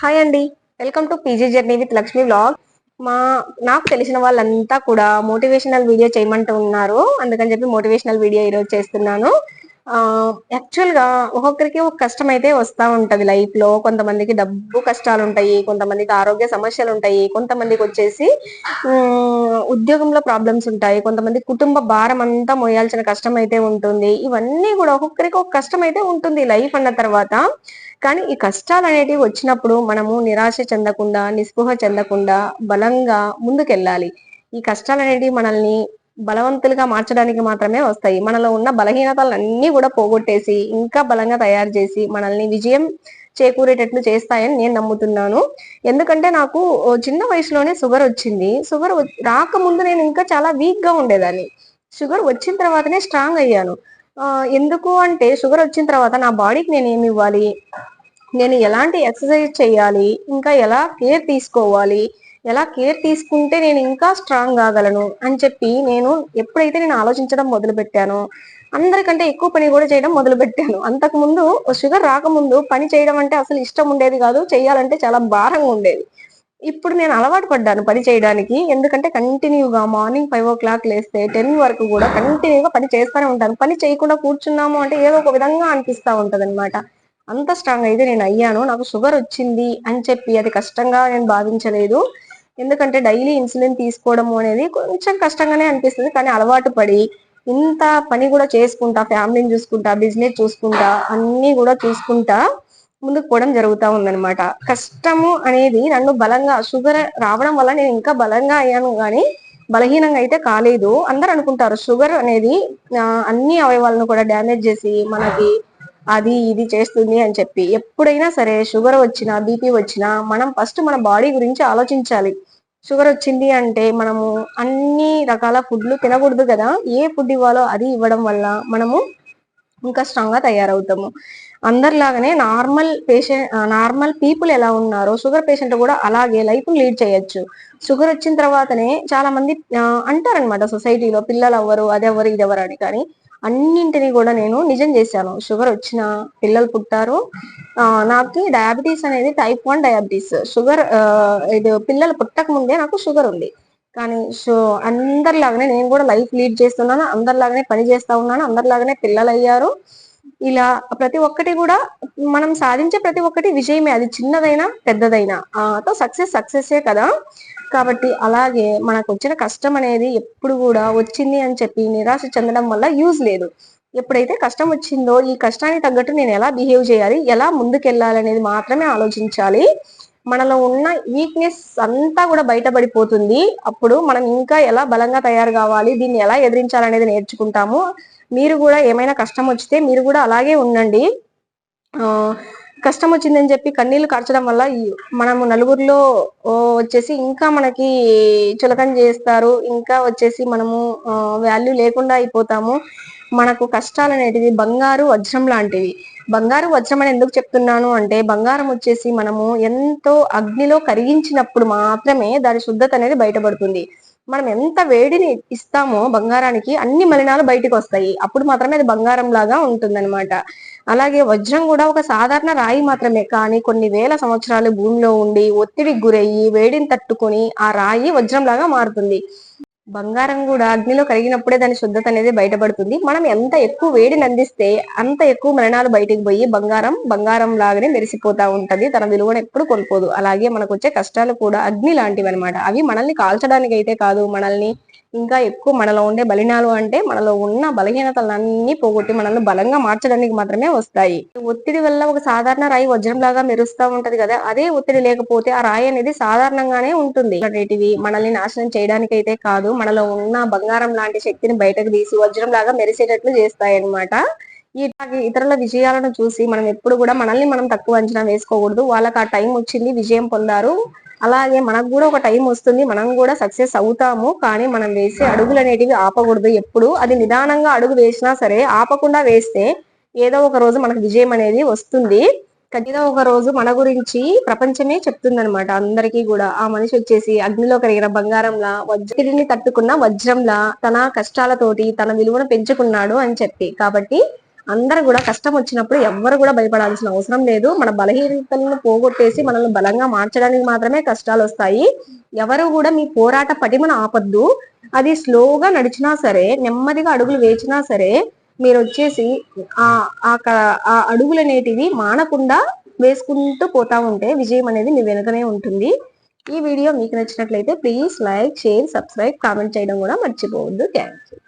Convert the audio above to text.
Hi అండి. Welcome to PG journey with Lakshmi vlog. మా నాకు తెలిసిన వాళ్ళంతా కూడా మోటివేషనల్ వీడియో చేయమంటూ ఉన్నారు. అందుకని చెప్పి మోటివేషనల్ వీడియో ఈరోజు చేస్తున్నాను. యాక్చువల్ గా ఒక్కొక్కరికి ఒక కష్టం అయితే వస్తా ఉంటది లైఫ్ లో. కొంతమందికి డబ్బు కష్టాలు ఉంటాయి, కొంతమందికి ఆరోగ్య సమస్యలు ఉంటాయి, కొంతమందికి వచ్చేసి ఉద్యోగంలో ప్రాబ్లమ్స్ ఉంటాయి, కొంతమంది కుటుంబ భారం అంతా మోయాల్సిన కష్టం అయితే ఉంటుంది. ఇవన్నీ కూడా ఒక్కొక్కరికి ఒక కష్టం అయితే ఉంటుంది లైఫ్ అన్న తర్వాత. కానీ ఈ కష్టాలు అనేటివి వచ్చినప్పుడు మనము నిరాశ చెందకుండా, నిస్పృహ చెందకుండా బలంగా ముందుకెళ్ళాలి. ఈ కష్టాలు అనేటివి మనల్ని బలవంతులుగా మార్చడానికి మాత్రమే వస్తాయి. మనలో ఉన్న బలహీనతలన్నీ కూడా పోగొట్టేసి ఇంకా బలంగా తయారు చేసి మనల్ని విజయం చేకూరేటట్లు చేస్తాయని నేను నమ్ముతున్నాను. ఎందుకంటే నాకు చిన్న వయసులోనే షుగర్ వచ్చింది. షుగర్ రాకముందు నేను ఇంకా చాలా వీక్ గా ఉండేదాన్ని. షుగర్ వచ్చిన తర్వాతనే స్ట్రాంగ్ అయ్యాను. ఎందుకు అంటే షుగర్ వచ్చిన తర్వాత నా బాడీకి నేను ఏమి ఇవ్వాలి, నేను ఎలాంటి ఎక్సర్సైజ్ చేయాలి, ఇంకా ఎలా కేర్ తీసుకోవాలి, ఎలా కేర్ తీసుకుంటే నేను ఇంకా స్ట్రాంగ్ కాగలను అని చెప్పి ఎప్పుడైతే నేను ఆలోచించడం మొదలు పెట్టానో అందరికంటే ఎక్కువ పని కూడా చేయడం మొదలు పెట్టాను. అంతకు ముందు షుగర్ రాకముందు పని చేయడం అంటే అసలు ఇష్టం ఉండేది కాదు, చేయాలంటే చాలా భారంగా ఉండేది. ఇప్పుడు నేను అలవాటు పడ్డాను పని చేయడానికి. ఎందుకంటే కంటిన్యూగా మార్నింగ్ 5 o'clock లేస్తే 10 వరకు కూడా కంటిన్యూగా పని చేస్తానే ఉంటాను. పని చేయకుండా కూర్చున్నాము అంటే ఏదో ఒక విధంగా అనిపిస్తా ఉంటది అనమాట. అంత స్ట్రాంగ్ అయితే నేను అయ్యాను. నాకు షుగర్ వచ్చింది అని చెప్పి అది కష్టంగా నేను భావించలేదు. ఎందుకంటే డైలీ ఇన్సులిన్ తీసుకోవడం అనేది కొంచెం కష్టంగానే అనిపిస్తుంది. కానీ అలవాటు పడి ఇంత పని కూడా చేసుకుంటా, ఫ్యామిలీని చూసుకుంటా, బిజినెస్ చూసుకుంటా, అన్ని కూడా చూసుకుంటా ముందుకు పోవడం జరుగుతూ ఉందన్నమాట. కష్టము అనేది నన్ను బలంగా, షుగర్ రావడం వల్ల నేను ఇంకా బలంగా అయ్యాను కానీ బలహీనంగా అయితే కాలేదు. అందరు అనుకుంటారు షుగర్ అనేది అన్ని అవయవాలను కూడా డ్యామేజ్ చేసి మనకి అది ఇది చేస్తుంది అని చెప్పి. ఎప్పుడైనా సరే షుగర్ వచ్చినా, బీపీ వచ్చినా మనం ఫస్ట్ మన బాడీ గురించి ఆలోచించాలి. షుగర్ వచ్చింది అంటే మనము అన్ని రకాల ఫుడ్లు తినకూడదు కదా. ఏ ఫుడ్ ఇవ్వాలో అది ఇవ్వడం వల్ల మనము ఇంకా స్ట్రాంగ్ గా తయారవుతాము. అందరిలాగానే నార్మల్ పీపుల్ ఎలా ఉన్నారో షుగర్ పేషెంట్ కూడా అలాగే లైఫ్ లీడ్ చేయొచ్చు. షుగర్ వచ్చిన తర్వాతనే చాలా మంది అంటారనమాట సొసైటీలో, పిల్లలు అవ్వరు, అదెవరు ఇదెవరు అని. కానీ అన్నింటినీ కూడా నేను నిజం చేశాను. షుగర్ వచ్చిన పిల్లలు పుట్టారు. నాకు డయాబెటీస్ అనేది type 1 డయాబెటీస్. షుగర్ ఇది పిల్లలు పుట్టక ముందే నాకు షుగర్ ఉంది. కానీ అందరిలాగానే నేను కూడా లైఫ్ లీడ్ చేస్తున్నాను, అందరిలాగానే పని చేస్తా ఉన్నాను, అందరిలాగానే పిల్లలు అయ్యారు. ఇలా ప్రతి ఒక్కటి కూడా మనం సాధించే ప్రతి ఒక్కటి విజయమే, అది చిన్నదైనా పెద్దదైనా. సక్సెస్సే కదా. కాబట్టి అలాగే మనకు వచ్చిన కష్టం అనేది ఎప్పుడు కూడా వచ్చింది అని చెప్పి నిరాశ చెందడం వల్ల యూజ్ లేదు. ఎప్పుడైతే కష్టం వచ్చిందో ఈ కష్టానికి తగ్గట్టు నేను ఎలా బిహేవ్ చేయాలి, ఎలా ముందుకెళ్ళాలి అనేది మాత్రమే ఆలోచించాలి. మనలో ఉన్న వీక్నెస్ అంతా కూడా బయటపడిపోతుంది. అప్పుడు మనం ఇంకా ఎలా బలంగా తయారు కావాలి, దీన్ని ఎలా ఎదిరించాలనేది నేర్చుకుంటాము. మీరు కూడా ఏమైనా కష్టం వచ్చితే మీరు కూడా అలాగే ఉండండి. కష్టం వచ్చిందని చెప్పి కన్నీళ్లు కార్చడం వల్ల మనము నలుగురిలో వచ్చేసి ఇంకా మనకి చులకన చేస్తారు, ఇంకా వచ్చేసి మనము వాల్యూ లేకుండా అయిపోతాము. మనకు కష్టాలు అనేటివి బంగారు వజ్రం లాంటివి. బంగారు వజ్రం అని ఎందుకు చెప్తున్నాను అంటే, బంగారం వచ్చేసి మనము ఎంతో అగ్నిలో కరిగించినప్పుడు మాత్రమే దాని శుద్ధత అనేది బయటపడుతుంది. మనం ఎంత వేడిని ఇస్తామో బంగారానికి అన్ని మలినాలు బయటకు వస్తాయి. అప్పుడు మాత్రమే అది బంగారం లాగా ఉంటుందన్నమాట. అలాగే వజ్రం కూడా ఒక సాధారణ రాయి మాత్రమే, కానీ కొన్ని వేల సంవత్సరాలు భూమిలో ఉండి ఒత్తిడికి గురయ్యి వేడిని తట్టుకొని ఆ రాయి వజ్రం లాగా మారుతుంది. బంగారం కూడా అగ్నిలో కరిగినప్పుడే దాని శుద్ధత అనేది బయటపడుతుంది. మనం ఎంత ఎక్కువ వేడిని అందిస్తే అంత ఎక్కువ మలినాలు బయటికి పోయి బంగారం లాగానే మెరిసిపోతా ఉంటది, తన విలువను ఎప్పుడు కోల్పోదు. అలాగే మనకు వచ్చే కష్టాలు కూడా అగ్ని లాంటివి అనమాట. అవి మనల్ని కాల్చడానికి అయితే కాదు, మనల్ని ఇంకా ఎక్కువ మనలో ఉండే బలినాలు అంటే మనలో ఉన్న బలహీనతలన్నీ పోగొట్టి మనల్ని బలంగా మార్చడానికి మాత్రమే వస్తాయి. ఒత్తిడి వల్ల ఒక సాధారణ రాయి వజ్రం లాగా మెరుస్తా ఉంటది కదా, అదే ఒత్తిడి లేకపోతే ఆ రాయి అనేది సాధారణంగానే ఉంటుంది. అనేటివి మనల్ని నాశనం చేయడానికి అయితే కాదు, మనలో ఉన్న బంగారం లాంటి శక్తిని బయటకు తీసి వజ్రం లాగా మెరిసేటట్లు చేస్తాయి అనమాట. ఇతరుల విజయాలను చూసి మనం ఎప్పుడు కూడా మనల్ని మనం తక్కువ అంచనా వేసుకోకూడదు. వాళ్ళకి ఆ టైం వచ్చింది, విజయం పొందారు, అలాగే మనకు కూడా ఒక టైం వస్తుంది, మనం కూడా సక్సెస్ అవుతాము. కానీ మనం వేసే అడుగులు అనేటివి ఆపకూడదు. ఎప్పుడు అది నిదానంగా అడుగు వేసినా సరే ఆపకుండా వేస్తే ఏదో ఒక రోజు మనకు విజయం అనేది వస్తుంది. ఏదో ఒక రోజు మన గురించి ప్రపంచమే చెప్తుందనమాట అందరికీ కూడా. ఆ మనిషి వచ్చేసి అగ్నిలో కరిగిన బంగారంలా, వజ్రాన్ని తట్టుకున్న వజ్రంలా తన కష్టాలతోటి తన విలువను పెంచుకున్నాడు అని చెప్పి. కాబట్టి అందరూ కూడా కష్టం వచ్చినప్పుడు ఎవ్వరు కూడా భయపడాల్సిన అవసరం లేదు. మన బలహీనతలను పోగొట్టేసి మనల్ని బలంగా మార్చడానికి మాత్రమే కష్టాలు వస్తాయి. ఎవరు కూడా మీ పోరాట పటిమను ఆపద్దు. అది స్లోగా నడిచినా సరే, నెమ్మదిగా అడుగులు వేచినా సరే, మీరు వచ్చేసి ఆ ఆ అడుగులు అనేటివి మానకుండా వేసుకుంటూ పోతా ఉంటే విజయం అనేది మీ వెనుకనే ఉంటుంది. ఈ వీడియో మీకు నచ్చినట్లయితే please like, share, subscribe, comment చేయడం కూడా మర్చిపోవద్దు. Thank you.